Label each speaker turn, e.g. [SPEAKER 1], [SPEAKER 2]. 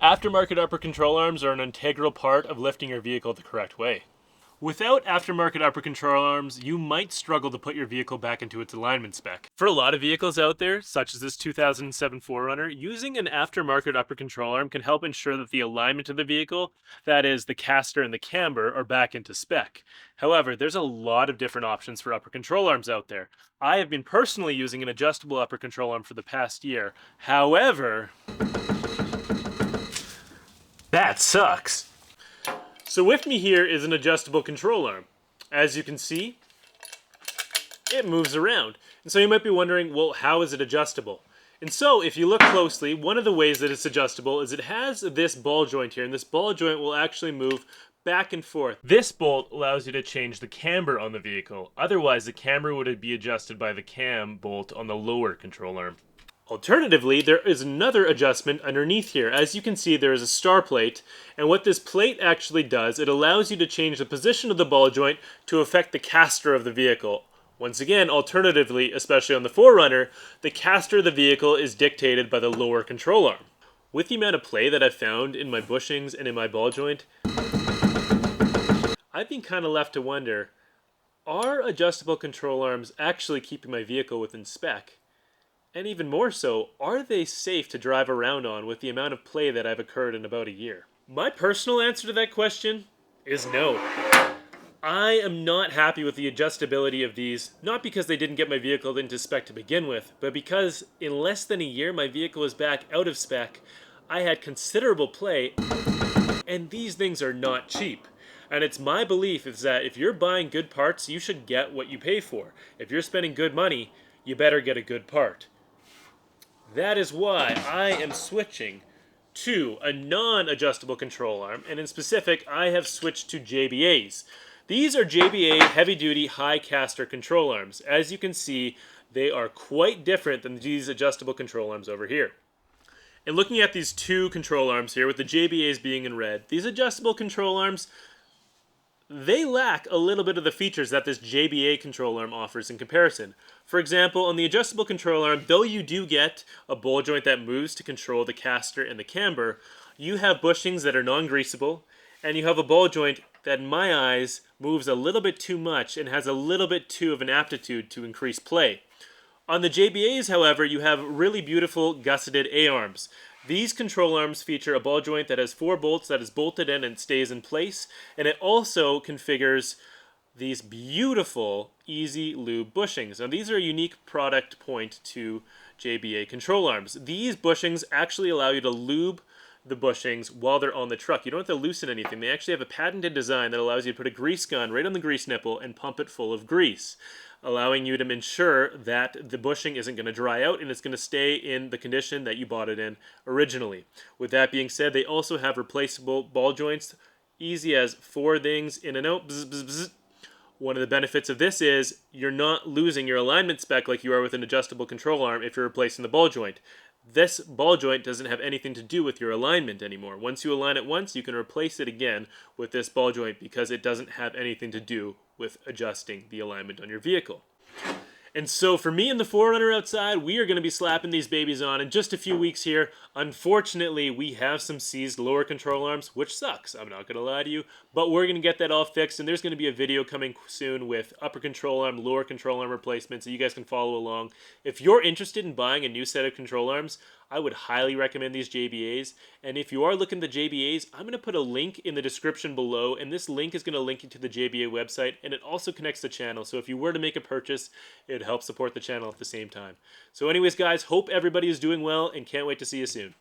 [SPEAKER 1] Aftermarket upper control arms are an integral part of lifting your vehicle the correct way. Without aftermarket upper control arms, you might struggle to put your vehicle back into its alignment spec. For a lot of vehicles out there, such as this 2007 4Runner, using an aftermarket upper control arm can help ensure that the alignment of the vehicle, that is, the caster and the camber, are back into spec. However, there's a lot of different options for upper control arms out there. I have been personally using an adjustable upper control arm for the past year. However, that sucks. So with me here is an adjustable control arm. As you can see, it moves around. And so you might be wondering, well, how is it adjustable? And so if you look closely, one of the ways that it's adjustable is it has this ball joint here, and this ball joint will actually move back and forth. This bolt allows you to change the camber on the vehicle. Otherwise, the camber would be adjusted by the cam bolt on the lower control arm. Alternatively, there is another adjustment underneath here. As you can see, there is a star plate, and what this plate actually does, it allows you to change the position of the ball joint to affect the caster of the vehicle. Once again, alternatively, especially on the 4Runner, the caster of the vehicle is dictated by the lower control arm. With the amount of play that I've found in my bushings and in my ball joint, I've been kind of left to wonder, are adjustable control arms actually keeping my vehicle within spec? And even more so, are they safe to drive around on with the amount of play that I've occurred in about a year? My personal answer to that question is no. I am not happy with the adjustability of these, not because they didn't get my vehicle into spec to begin with, but because in less than a year my vehicle was back out of spec, I had considerable play, and these things are not cheap. And it's my belief is that if you're buying good parts, you should get what you pay for. If you're spending good money, you better get a good part. That is why I am switching to a non-adjustable control arm, and in specific, I have switched to JBAs. These are JBA heavy-duty high caster control arms. As you can see, they are quite different than these adjustable control arms over here. And looking at these two control arms here, with the JBAs being in red, these adjustable control arms, they lack a little bit of the features that this JBA control arm offers in comparison. For example, on the adjustable control arm, though you do get a ball joint that moves to control the caster and the camber, you have bushings that are non-greasable, and you have a ball joint that in my eyes moves a little bit too much and has a little bit too of an aptitude to increase play. On the JBAs, however, you have really beautiful gusseted A-arms. These control arms feature a ball joint that has 4 bolts that is bolted in and stays in place, and it also configures these beautiful easy lube bushings. Now these are a unique product point to JBA control arms. These bushings actually allow you to lube the bushings while they're on the truck. You don't have to loosen anything. They actually have a patented design that allows you to put a grease gun right on the grease nipple and pump it full of grease, allowing you to ensure that the bushing isn't going to dry out and it's going to stay in the condition that you bought it in originally. With that being said, they also have replaceable ball joints, easy as 4 things in and out. Bzz, bzz, bzz. One of the benefits of this is you're not losing your alignment spec like you are with an adjustable control arm if you're replacing the ball joint. This ball joint doesn't have anything to do with your alignment anymore. Once you align it once, you can replace it again with this ball joint because it doesn't have anything to do with adjusting the alignment on your vehicle. And so for me and the 4Runner outside, we are going to be slapping these babies on in just a few weeks here. Unfortunately, we have some seized lower control arms, which sucks. I'm not going to lie to you. But we're going to get that all fixed, and there's going to be a video coming soon with upper control arm, lower control arm replacements, so you guys can follow along. If you're interested in buying a new set of control arms, I would highly recommend these JBAs. And if you are looking at the JBAs, I'm going to put a link in the description below, and this link is going to link you to the JBA website, and it also connects the channel. So if you were to make a purchase, it would help support the channel at the same time. So anyways, guys, hope everybody is doing well, and can't wait to see you soon.